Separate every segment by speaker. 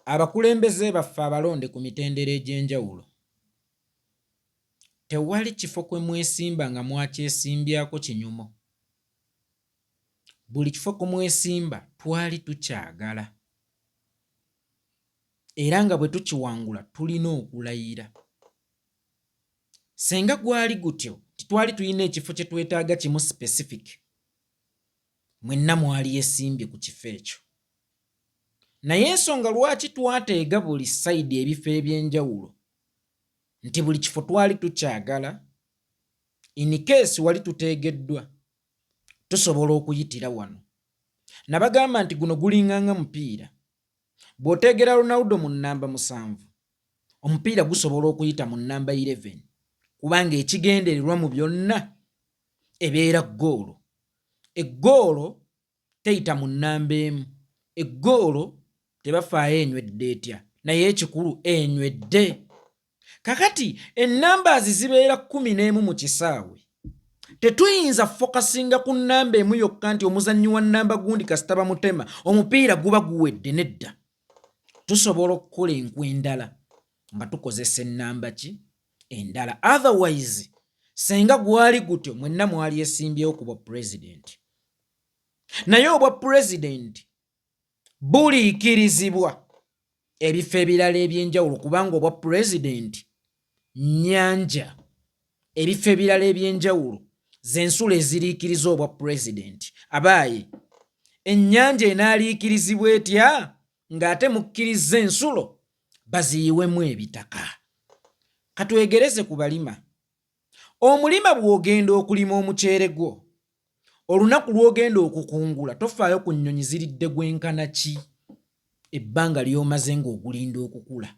Speaker 1: Abakulembeze baffe abalonde ku mitendera egy'enjawulo tewali kifo kwe mwesimba nga mwakyesimbyako kinyumo. Buli kifo kwe mwesimba twali tukyagala era nga bwe tukiwangula tulina okulayira. Senga gwali gutyo titwali tulina ekifo kye twetaaga kimu specific, mwenna mwali yesimbye ku kifo ekyo. Naye ensonga lwaki twateega buli sayidi ebifo eby'enjawulo nti buli kifo twali tukyagala, in case wali tuteegeddwa tusobola okuyitira wano. Nabagamba nti guno gulinganga mupiira. Bw'oteegera Ronaldo mu nnamba 7, omupiira gusobola okuyita mu nnamba 11 kubanga ekigendererwa mu byonna ebeera ggoolo. Eggoolo teyita mu nnamba emu. Eggoolo tebafaayo enywedde etya, naye ekikulu enywedde. Kakati ennambaazi zibeera 11 mu kisaawe. Tetuyinza fokasinga ku nnamba emu yokka nti omuzannyi wa nnamba gundi kasita bamutema omupiira guba guwedde. Nedda. Tusobola okukola enkwe endala nga tukozesa ennamba ki? Endala. Otherwise, senga gwali gutyo mwenna mwali esimbyewo ku bwa pulezidenti. Naye obwa pulezidenti buliikirizibwa ebifo ebirala eby'enjawulo kubanga obwa pulezidenti nnyanja. Ebifo ebirala eby'enjawulo z'ensulo eziriikiriza obwa pulezidenti. Abaaye ennyanja enaaliikirizibwa etya ng'ate mukkiriza ensulo baziyiwemu ebitaka? Katwegereze ku balima. Omulima bw'ogenda okulima omuceere gwo, olunaku lw'ogenda okukungula tofaayo ku nnyonyi ziridde gwenkana ki ebbanga ly'omaze ng'ogulinda okukula.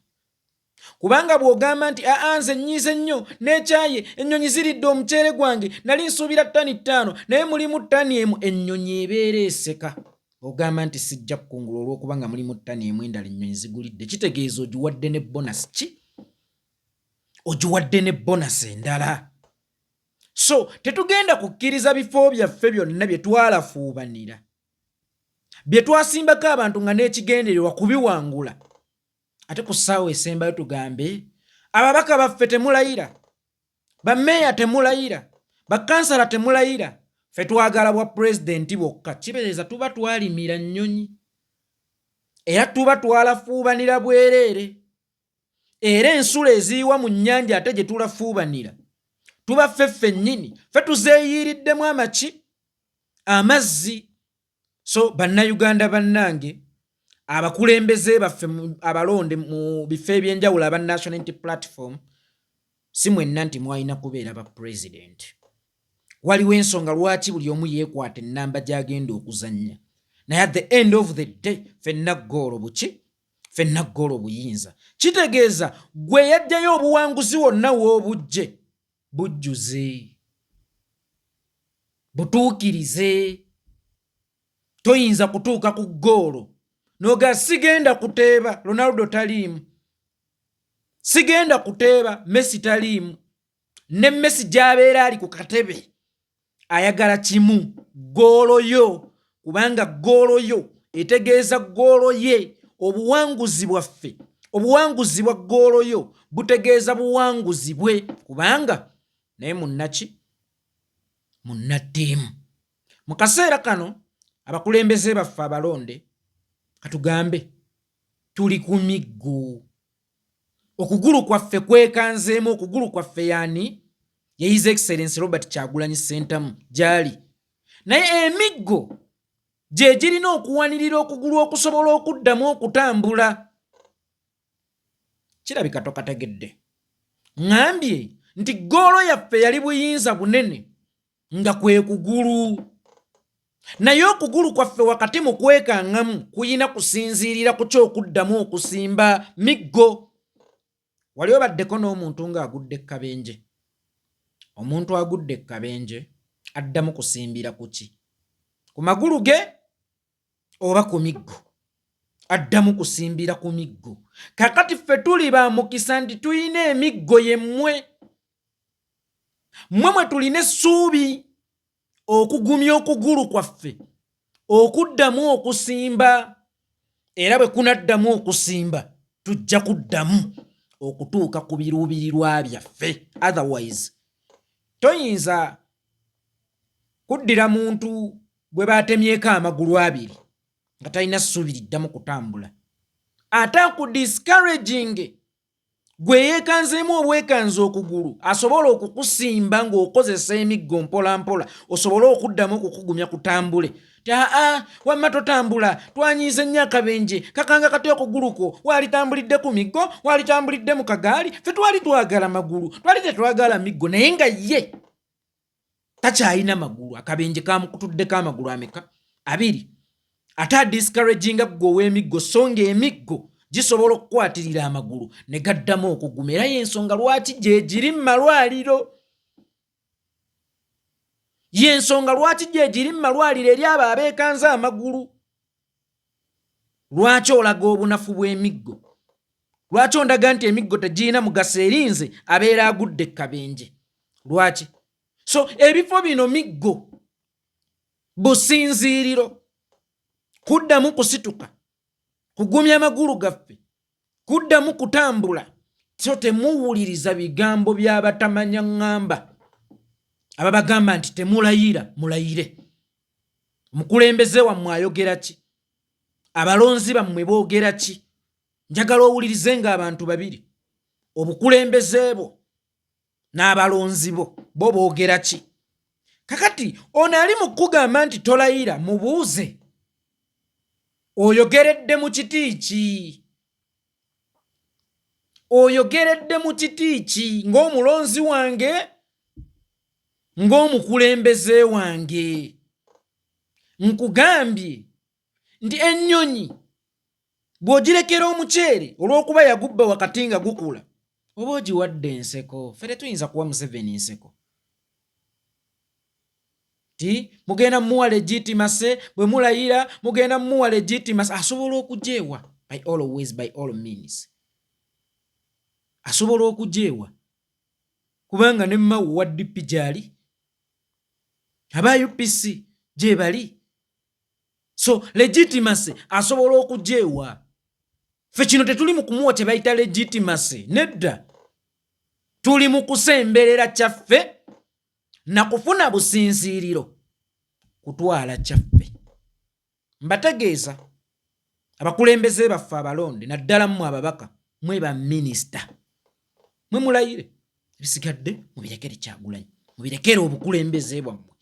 Speaker 1: Kubanga bw'ogamba nti nze nnyiize nnyo n'ekyaye ennyonyi ziridde omuceere gwange nali nsuubira ttani 5 naye mulimu ttani emu, ennyonyi ebeera eseka. Ogamba nti sijja kukungula olw'okuba nga mulimu ttani emu endala ennyonyi zigulidde, kitegeeza ogiwadde ne bonasi ki? Ogiwadde ne bonasi endala. So tetugenda kukkiriza bifo byaffe byonna bye twalafuubanira, bye twasimbako abantu nga n'ekigendererwa kubiwangula, ate ku ssaawa esembayo tugambe ababaka baffe temulayira, bammeeya temulayira, bakansala temulayira, ffe twagala bwa pulezidenti bwokka. Kibeereza tuba twalimira nnyonyi era tuba twalafuubanira bwereere. Era ensulo eziyiwa mu nnyanja ate gye tulafuubanira tuba ffe nnyini, ffe tuzeeyiriddemu amazzi. So bannayuganda bannange, abakulembeze baffe abalonde mu bifo eby'enjawulo aba National Unity Platform, si mwenna nti mwalina kubeera ba pulezidenti. Waliwo ensonga lwaki buli omu yeekwata ennamba gy'agenda okuzannya. Naye at the end of the day ffenna ggoolo buki? Ffenna ggoolo buyinza. Kitegeeza gwe yajjayo obuwanguzi wonna w'obujje bujjuze, butuukirize. Toyinza kutuuka ku ggoolo noga sigenda kuteeba Ronaldo taliimu, sigenda kuteeba Messi taliimu, ne Messi gy'abeera ali ku katebe ayagala kimu, ggoolo yo, kubanga ggoolo yo etegeeza ggoolo ye. Obuwanguzi bwaffe, obuwanguzi bwa ggoolo yo butegeeza buwanguzi bwe, kubanga naye munnaki? Munnattiimu. Mu kaseera kano abakulembeze baffe abalonde katugambe tuli ku miggo. Okugulu kwaffe kwekanzeemu, okugulu kwaffe yaani ye His Excellency Robert Kyagulanyi Ssentamu gy'ali. Naye emiggo gye girina okuwanirira okugulu okusobola okuddamu okutambula. Kirabika tokategedde. Ngambye nti ggoolo yaffe yali buyinza bunene nga kwe kugulu. Naye okugulu kwaffe wakati mu kwekangamu kuyina kusinziirira ku ky'okuddamu okusimba miggo. Wali obaddeko n'omuntu ng'agudde ekkabenje. Omuntu agudde ekkabenje addamu kusimbira ku ki? Ku magulu ge oba ku miggo? Addamu kusimbira ku miggo. Kakati ffe tuli ba mukisa nti tuyina emiggo yemmwe. Mmwe tulina essuubi okugumya okugulu kwaffe okuddamu okusimba. era bwe kunaddamu okusimba tujja kuddamu okutuuka ku biruubirirwa byaffe. Otherwise toyinza kuddira muntu gwe baatemyeko amagulu abiri nga talina ssuubi liddamu kutambula. Ate akudiscouraging gwe yeekanzeemu obwekanze okugulu asobola okukusimba ng'okozesa emiggo mpola mpola osobole okuddamu okukugumya kutambule. Wamma totambula, twanyiize nnyo akabenje, kakanga kati okuguluko, walitambulidde ku miggo, walitambulidde mu kagaali, ffe twali twagala magulu, twali tetwagala miggo, naye nga ye takyalina magulu. Akabenje kamukutuddeko amagulu ameka? 2. Ate adiscouraginga gwe ow'emiggo so ng'emiggo gisobola okukwatirira amagulu ne gaddamu okuguma. Era y'ensonga lwaki gye giri mu malwaliro. Y'ensonga lwaki gye giri mu malwaliro eri abo abeekanze amagulu. Lwaki olaga obunafu bw'emiggo? Lwaki ondaga nti emiggo tegirina mugaso erinze abeera agudde ekkabenje? Lwaki? So ebifo bino miggo businziiriro, kuddamu kusituka, kugumya amagulu gaffe, kuddamu kutambula. So temuwuliriza bigambo by'abatamanya ŋŋamba ababagamba nti temulayira, mulayire. Omukulembeze wammwe ayogera ki? Abalonzi bammwe boogera ki? Njagala owulirize ng'abantu babiri, obukulembeze bwo n'abalonzi bo boogera ki? Kakati ono ali mu kugamba nti tolayira, mubuuze oyogeredde mu kiti ki? Oyogeredde mu kiti ki? Ng'omulonzi wange, ng'omukulembeze wange? Nkugambye nti ennyonyi bw'ogirekera omuceere olw'okuba yagubba wakati nga gukula, oba ogiwadde enseko. Ffe tetuyinza kuwa Museveni nseko. Ti mugenda muwa legitimase, bwe mulayira mugenda muwa legitimase. Asobola okujeewa by all ways, by all means. Asobola okujeewa kubanga ne Mao wa DP gyali, aba UPC gye bali. So legitimase asobola okujeewa. Ffe kino tetuli mu kumuwa kye bayita legitimase, nedda. Tuli mu kusemberera kyaffe na kufuna businziiriro kutwala kyaffe. Mbategeeza abakulembeze baffe abalonde, naddala mmwe ababaka, mwe ba minisita, mwe mulayire. Ebisigadde mubirekere Kyagulanyi, mubirekere obukulembeze bwammwe.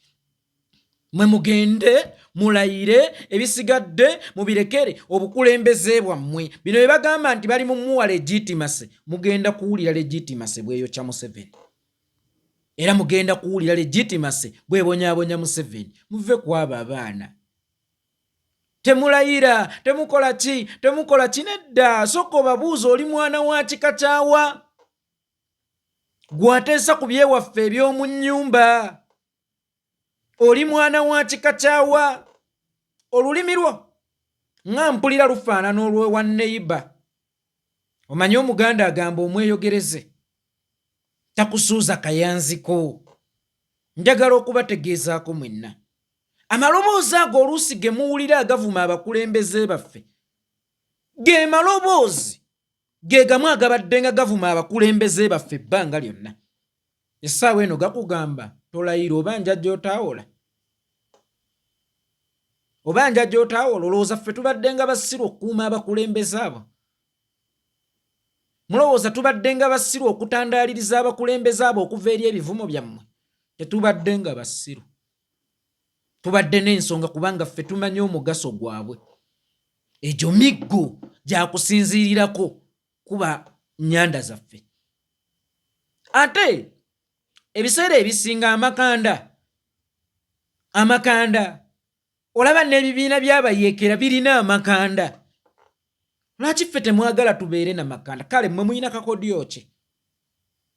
Speaker 1: Mwe mugende mulayire, ebisigadde mubirekere obukulembeze bwammwe. Bino bye bagamba nti bali mu muwa legitimase, mugenda kuwulira legitimase bweyo kya Museveni. Era mugenda kuwulira legitimase bwebonyaabonya Museveni. Muve ku abo abaana. Temulayira, temukola ki, temukola ki, nedda. Sooka obabuuza oli mwana wa kika kyawa? Gwateesa ku byewaffe eby'omu nnyumba. Oli mwana wa kika kyawa? Olulimi lwo nga mpulira lufaanana olw'ewa neighbor. Omanyi Omuganda agamba omweyogereze takusuuza kayanziko. Njagala okubategeezaako mwenna, amaloboozi ago oluusi ge muwulira agavuma abakulembeze baffe, ge maloboozi ge gamu agabadde nga gavuma abakulembeze baffe ebbanga lyonna. Essaawa eno gakugamba tolayira oba njajja otaawola. Oba njajja otaawola, olowooza ffe tubadde nga basiru okukuuma abakulembeze abo? Mulowooza tubadde nga basiru okutandaaliriza abakulembeze abo okuva eri ebivumo byammwe? Tetubadde nga basiru. Tubadde n'ensonga kubanga ffe tumanyi omugaso gwabwe. Egyo miggo gya kusinziirirako kuba nnyanda zaffe. Ate ebiseera ebisinga amakanda olaba n'ebibiina by'abayeekera birina amakanda. Lwaki ffe temwagala tubeere na makanda? Kale mmwe muyina kakodyo ki?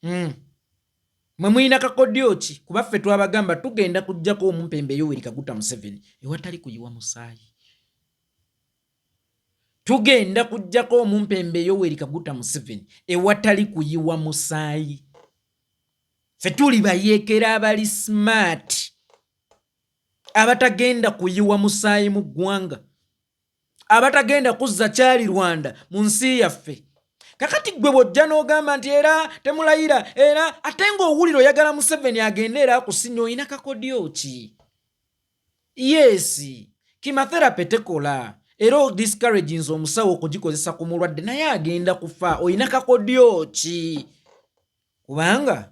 Speaker 1: Mmwe muyina kakodyo ki? Kuba ffe twabagamba tugenda kuggyako omumpembe Yoweri Kaguta Museveni ewatali kuyiwa musaayi. Tugenda kuggyako omumpembe Yoweri Kaguta Museveni ewatali kuyiwa musaayi. Ffe tuli bayeekera abali smart, abatagenda kuyiwa musaayi mu ggwanga, abatagenda kuzza kyali Rwanda mu nsi yaffe. Kakati gwe bw'ojja n'ogamba nti era temulayira era ate ng'owulira oyagala Museveni agende era akusinya, olina kakodyo ki? Yes, chemotherapy tekola era odiscouraginze omusawo okugikozesa ku mulwadde naye agenda kufa, olina kakodyo ki? Kubanga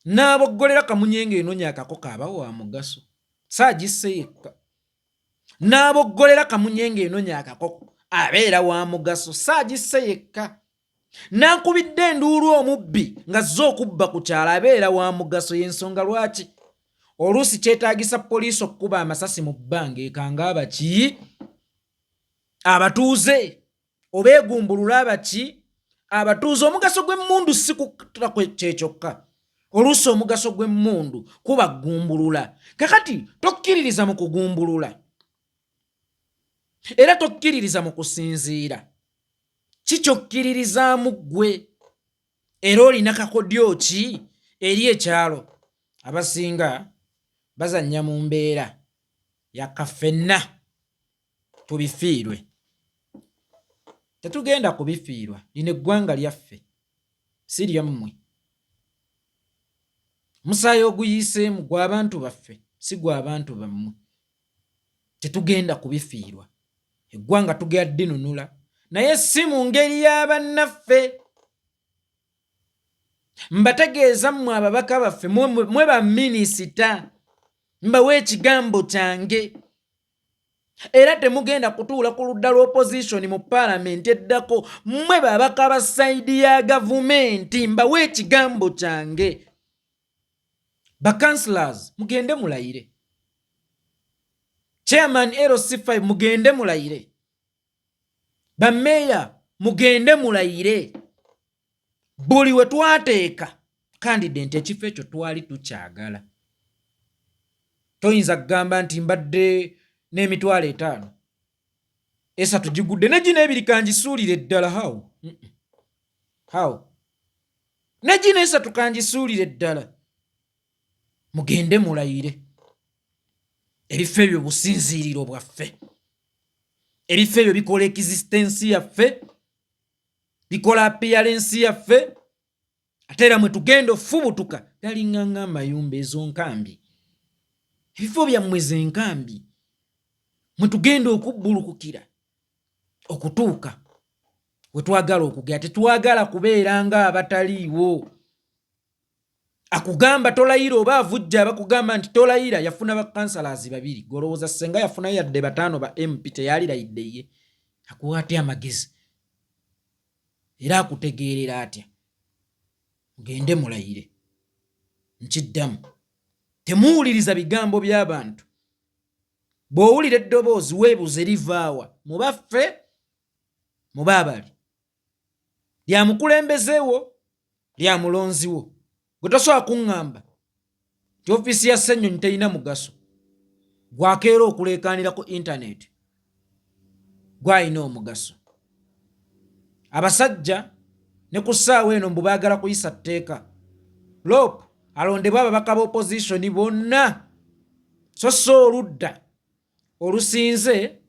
Speaker 1: n'aboggolera Kamunyenga enoonya akakoko abawo wa mugaso, saagisse yekka. N'aboggolera Kamunyenga enoonya akakoko abeera wa mugaso, saagisse yekka. N'ankubidde enduulu omubbi nga zze okubba ku kyalo abeera wa mugaso. Y'ensonga lwaki oluusi kyetaagisa poliisi okukuba amasasi mu bbanga ekanga abaki? Abatuuze oba egumbulula abaki? Abatuuze. Omugaso gw'emmundu si kutula kyekyokka, oluusi omugaso gw'emmundu kuba gumbulula. Kakati tokkiririza mu kugumbulula era tokkiririza mu kusinziira, kikyokkirizaamu ggwe era olina kakodyo ki eri ekyalo? Abasinga bazannya mu mbeera yakaffenna tubifiirwe. Tetugenda kubifiirwa, lino eggwanga lyaffe si lyammwe. Musaayi oguyiseemu gw'abantu baffe si gw'abantu bammwe. Tetugenda kubifiirwa, eggwanga tugenda ddinunula naye si mu ngeri y'abannaffe. Mbategeeza mmwe ababaka baffe mwe baminisita, mbawa ekigambo kyange era temugenda kutuula ku ludda lw'opposition mu paalamenti eddako. Mmwe babaka ba sayidi ya gavumenti, mbawa ekigambo kyange. Ba councillors mugende mulayire, chairman LC5 mugende mulayire, ba meya mugende mulayire. Buli we twateeka candidate ekifo ekyo twali tukyagala. Toyinza kugamba nti mbadde n'emitwalo 5 esatu gigudde negina ebiri kangisuulire ddala. How? Negina esatu kangisuulire ddala. Mugende mulayire. Ebifo ebyo businziiriro bwaffe, ebifo ebyo bikola existence yaffe, bikola appearance yaffe. Ate era mwe tugenda ofubutuka galinganga amayumba ezo nkambi, ebifo byammwe ze nkambi mwe tugenda okubbulukukira okutuuka we twagala okugera. Tetwagala kubeera nga abataliiwo. Akugamba tolayira oba avujja abakugamba nti tolayira, yafuna ba councillors 2. Golowooza senga yafuna yadde 5 ba MP teyalirayidde ye. Akuwa atya amagezi era akutegeerera atya? Mugende mulayire. Nkiddamu, temuwuliriza bigambo by'abantu. Bw'owulira eddoboozi weebuuze livaawa, mubaffe muba abali lya mukulembezeewo lya mulonziwo. Gwe tosobola kuŋŋamba nti ofiisi ya Ssennyonyi terina mugaso. Gwakeera okuleekaanira ku internet gwalina omugaso. Abasajja ne ku ssaawa eno mbu baagala kuyisa tteeka. Lopu alondebwa ababaka b'opposition bonna, so oludda olusinze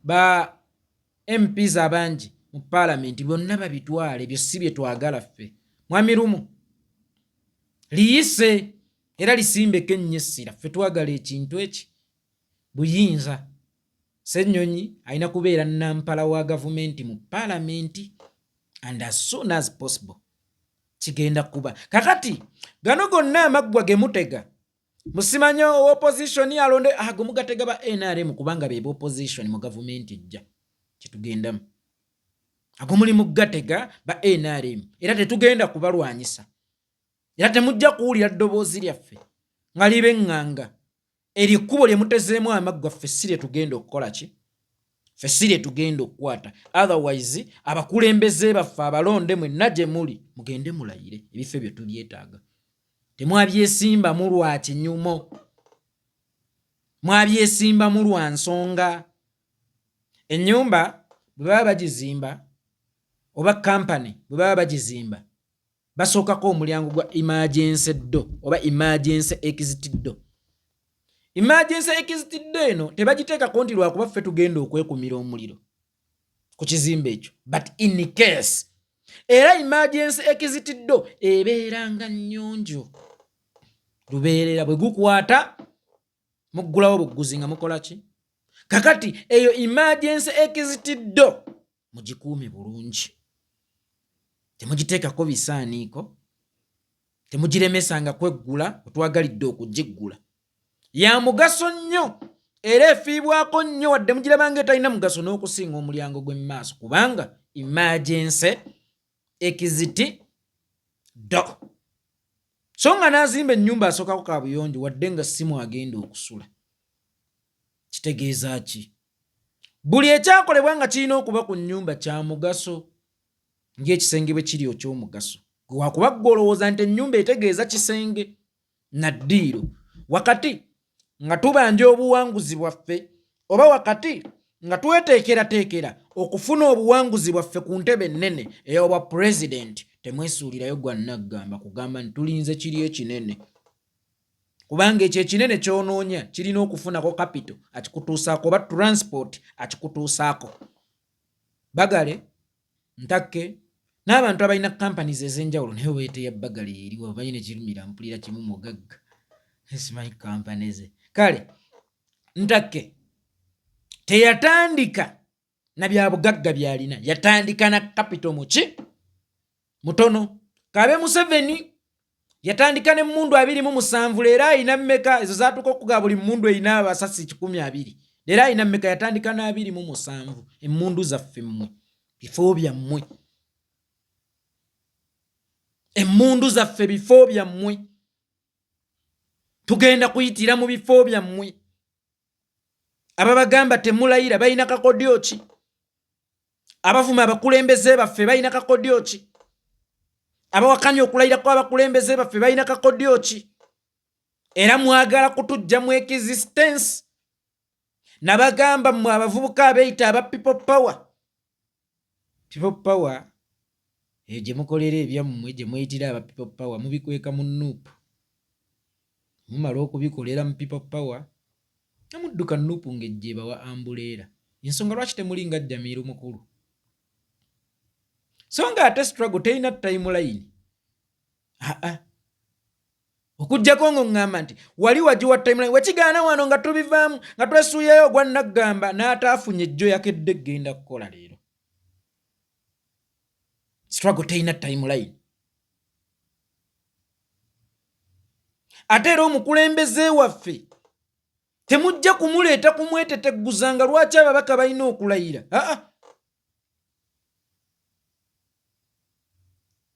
Speaker 1: ba MPs abangi mu paalamenti bonna babitwale. Ebyo si bye twagala ffe. Mwami Lumu liyise era lisimbeko ennyessira. Ffe twagala ekintu eki buyinza. Ssennyonyi alina kubeera nampala wa gavumenti mu paalamenti and as soon as possible kigenda kuba. Kakati gano gonna amaggwa ge mutega musimanya opposition alonde ago mugatega ba NRM kubanga be opposition mu gavumenti ejja kitugendamu. Ago muli mugatega ba NRM era tetugenda kubalwanyisa. Era temujja kuwulira ddoboozi lyaffe nga libe ŋŋanga. Erikubo lye mutezeemu amaggwa ffe si lye tugenda okukola ki? Ffe si lye tugenda okukwata. Otherwise abakulembeze baffe abalonde mwenna gye muli mugende mulayire. Ebifo bye tubyetaaga. Temwabyesimbamu lwa kinyumo, mwabyesimbamu lwa nsonga. Ennyumba bwe baba bagizimba oba kampani bwe baba bagizimba basookako omulyango gwa emergency door oba emergency exit door. emergency exit day eno tebagiteekako nti lwakuba ffe tugenda okwekumira omuliro ku kizimbe ekyo, but in case. Era emergency exit door ebeeranga nnyonjo, lubeerera bwe gukwata muggulawo bugguzi nga mukola ki. Kakati eyo emergency exit door mugikuume bulungi, temugiteekako bisaaniiko, temugiremesanga kweggula otwagalidde okugiggula. Ya mugaso nnyo era efiibwako nnyo wadde mugirabanga etalina mugaso n'okusinga omulyango gw'emu maaso, kubanga emergency exit door. So nga n'azimba ennyumba asookako kaabuyonjo wadde nga simu agenda okusula. Kitegeeza ki? Buli ekyakolebwa nga kirina okuba ku nnyumba kya mugaso, ng'ekisenge bwe kiri eky'omugaso. Gwe wakuba gw'olowooza nti ennyumba etegeeza kisenge na ddiiro, wakati nga tubanja obuwanguzi bwaffe, oba wakati nga tweteekerateekera okufuna obuwanguzi bwaffe ku ntebe ennene ey'obwa pulezidenti, temwesuulirayo gwa naggamba kugamba nti tulinze kiri ekinene. Kubanga ekyo ekinene ky'onoonya kirina okufunako kapito akikutuusaako, oba transport akikutuusaako. Bagale, Ntakke n'abantu abalina companies ez'enjawulo naye weeteya Bagale eriwo balina kirumira mpulira kimu mugagga. Simanyi companies. Kale, Ntakke teyatandika na bya bugagga byalina, yatandika na kapito muki mutono. Kabe Museveni yatandika n'emmundu 27 leero ayina mmeka? Ezo zaatuka okuga buli mmundu eyina abasasi 120. Leero ayina mmeka? Yatandika na 27. Emmundu zaffe mmwe, bifo byammwe. Emmundu zaffe bifo byammwe. Tugenda kuyitira mu bifo byammwe. Ababagamba temulayira balina kakodyo ki? Abavuma abakulembeze baffe balina kakodyo ki? Abawakanya okulayira kwa abakulembeze baffe balina kakodyo ki? Era mwagala kutujja mu existence. Nabagamba mmwe abavubuka abeeyita aba people power. People power eyo gye mukolera ebyammwe, gye mweyitira aba people power, mubikweka mu nuupu. Mumala okubikolera mu people power namudduka nuupu ng'ejje bawa ambuleera. Ensonga lwaki temuli nga Jamiru mukulu? So nga ate struggle terina timeline. Okujjako ng'oŋŋamba nti wali wagiwa timeline, wekigaana wano nga tubivaamu nga twesuuyeyo ogwa naggamba n'ataafunye ejjo yakedde genda kukola leero. Struggle terina timeline. Ate era omukulembeze waffe temujja kumuleeta kumwetetegguzanga lwaki ababaka balina okulayira.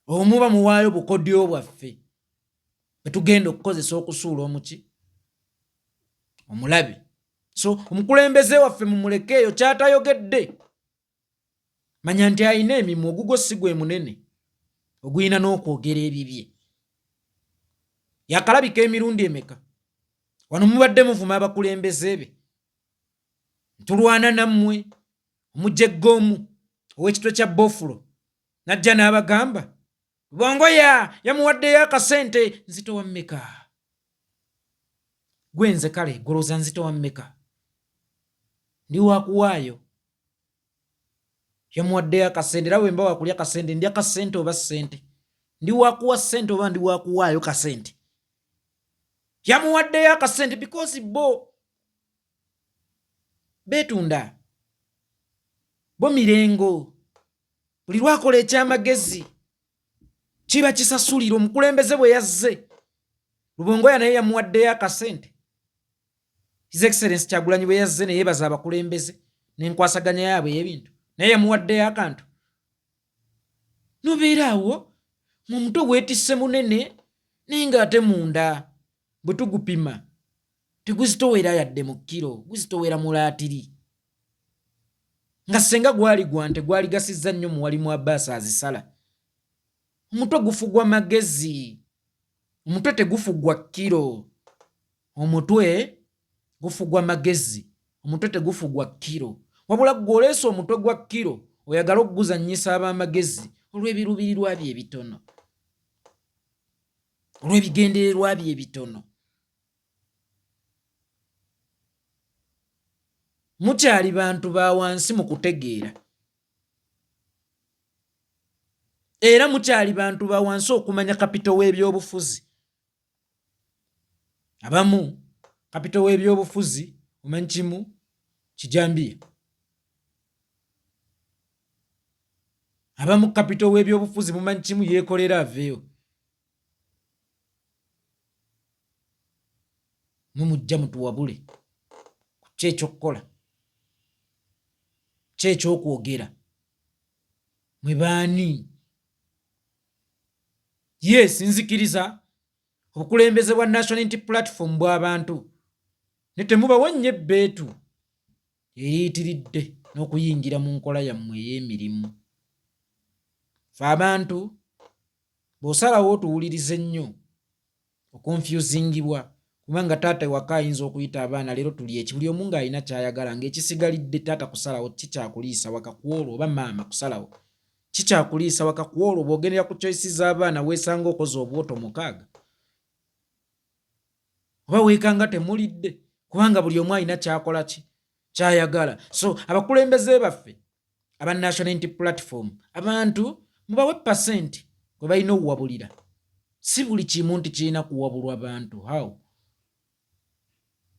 Speaker 1: Omuba muwaayo bukodyo bwaffe bwe tugenda okukozesa okusuula omuki omulabe. So omukulembeze waffe mumulekeeyo kyatayogedde. Manya nti ayina emimwa, ogugwo si gwe munene oguyina n'okwogera ebibye. Yakalabika emirundi emeka wano mubadde muvuma abakulembeze be, ntulwana nammwe. Omujjeggoomu ow'ekitwe kya Bofulo najja n'abagamba Bongo yamuwaddeyo akasente. Nzito wa mmeka? Gwenze kale goloza Nzito wa mmeka? Ndi wakuwaayo. Yamuwaddeyo akasente era wemba wakulya kasente, ndya kasente oba sente? Ndi wakuwa sente oba ndi wakuwaayo kasente? Yamuwaddeyo akasente because bo betunda, bo mirengo, buli lwakola ekyamagezi kiba kisasulira. Omukulembeze bwe yazze Lubongoya naye yamuwaddeyo akasente. His Excellency Kyagulanyi bwe yazze ne yeebaza abakulembeze n'enkwasaganya yaabwe y'ebintu naye yamuwaddeyo akantu. Nobeera awo mu mutwe weetisse munene naye ng'ate munda bwe tugupima teguzitowera yadde mu kiro, guzitowera mu laatiri. Nga senga gwali gwante gwali gasizza nnyo muwalimu Abbas azisala. Omutwe gufugwa magezi, omutwe tegufugwa kiro. Omutwe gufugwa magezi, omutwe tegufugwa kiro. Wabula gw'oleesa omutwe gwa kiro oyagala okuguzannyisa ab'amagezi olw'ebiruubirirwa bye ebitono, olw'ebigendererwa bye ebitono. mukyali bantu ba wansi mu kutegeera era mukyali bantu ba wansi okumanya kapito w'ebyobufuzi. Abamu kapito w'ebyobufuzi omanyi kimu kijambiya. Abamu kapito w'ebyobufuzi mumanyi kimu yeekolera aveeyo. Mumujja mutuwabule ku kyekyokukola kyekyokwogera mwe baani. Yes, nzikiriza obukulembeze bwa National Unity Platform bw'abantu ne temubawo nnyo ebbeetu eriyitiridde n'okuyingira mu nkola yammwe ey'emirimu. Fe abantu bw'osalawo otuwulirize nnyo okonfusingibwa kubanga taata ewaka ayinza okuyita abaana leero tuli eki buli omu ng'alina ky'ayagala ng'ekisigalidde taata kusalawo kikyakuliisa waka ku olwo oba maama kusalawo kikyakuliisa waka ku olwo bw'ogendera ku choices z'abaana weesanga okoze obwoto 6 oba weekanga temulidde kubanga buli omu alina kyakola ky'ayagala. So abakulembeze baffe aba National Unity Platform abantu mubawe percent kwe balina okuwabulira. Si buli kimu nti kirina kuwabulwa bantu.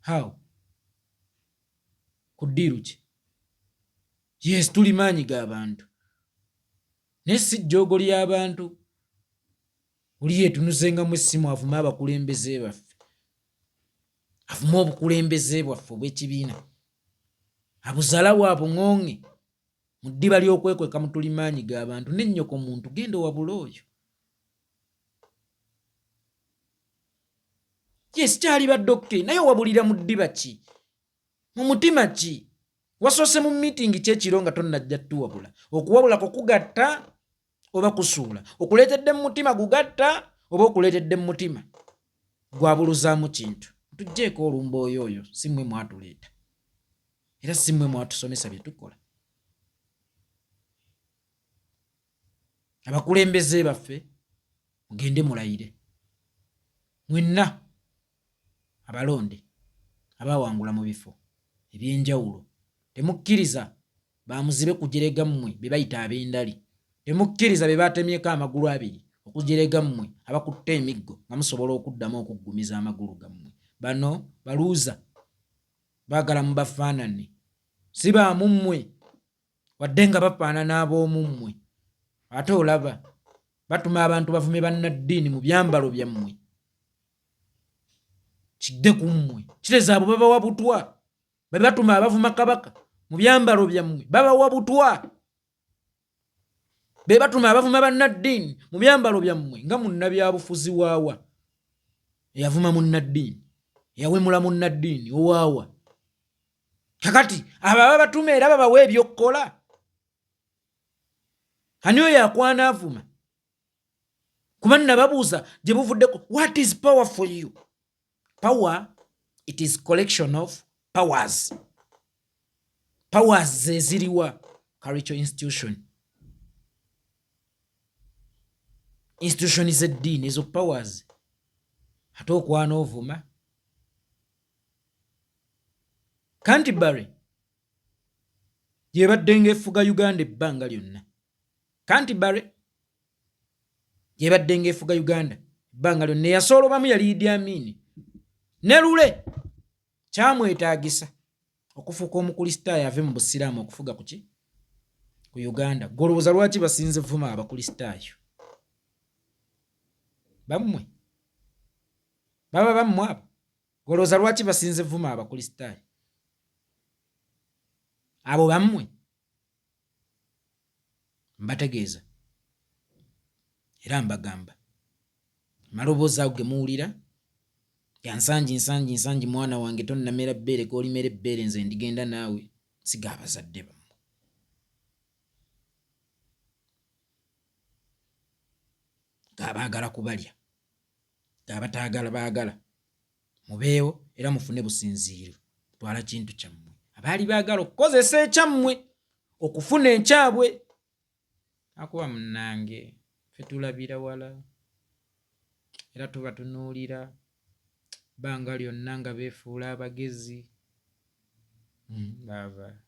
Speaker 1: How? Ku ddiiru ki? Yes, tuli maanyi g'abantu naye si jjoogo ly'abantu. Oli yeetunuzengamu essimu avume abakulembeze baffe, avume obukulembeze bwaffe obw'ekibiina, abuzalawo abuŋoŋŋe mu ddiba ly'okwekweka mu tuli maanyi g'abantu. N'ennyoko muntu genda owabula oyo. Yes, kyali badde okay naye owabulira mu ddiba ki? Mu mutima ki? Wasoose mu miitingi kyekiro nga tonnajja tuwabula. Okuwabula kugatta oba kusuula? Okuleetedde mu mutima gugatta oba okuleetedde mu mutima gwabuluzaamu kintu? Tujjeeko olumba oyo si mmwe mwatuleeta era si mmwe mwatusomesa bye tukola. Abakulembeze baffe mugende mulayire mwenna abalonde abawangula mu bifo eby'enjawulo. Temukkiriza bamuzibe kujerega mmwe be bayita ab'endali. Temukkiriza be batemyeko amagulu 2 okujerega mmwe abakutte emiggo nga musobola okuddamu okuggumiza amagulu gammwe. Bano baluuza baagala mu bafaanane, si baamu mmwe wadde nga bafaanana ab'omu mmwe. Ate olaba batuma abantu bavume bannaddiini mu byambalo byammwe. Kidde ku mmwe kireza abo babawa butwa. Be batuma abavuma kabaka mu byambalo byammwe babawa butwa. Be batuma abavuma bannaddiini mu byambalo byammwe nga munnabyabufuzi waawa eyavuma munnaddiini eyawemula munnaddiini owaawa. Kakati abo ababatuma era babawa ebyokkola. Ani oyo akwana avuma? Kuba nababuuza gye buvuddeko, what is power for you? Power, it is collection of powers. Powers ze ziriwa? Cultural institution. Institution z'eddiini ezo powers. Ate okwana ovuma. Canterbury yebadde ng'efuga Uganda ebbanga lyonna. Canterbury yebadde ng'efuga Uganda ebbanga lyonna. Eyasoolobamu yali Idi Amin. Ne lule kyamwetaagisa okufuuka omukristaayo ave mu busiraamu okufuga kuki? Ku Uganda. Golowooza lwaki basinze vuma abakristaayo? Bammwe baba bammwe abo. Golowooza lwaki basinze vuma abakristaayo? Abo bammwe. Mbategeeza era mbagamba amaloboozi ago ge muwulira yansangi mwana wange tonnamera bbeere k'olimera ebbeere nze ndigenda naawe siga abazadde bammwe. Gaabaagala kubalya, gaabataagala baagala mubeewo era mufune businziiro. Twala kintu kyammwe. Abaali baagala okukozesa ekyammwe okufuna ekyabwe. Akuba munnange ffe tulabira wala era tuba tunuulira bbanga lyonna nga beefuula abagezi Baba.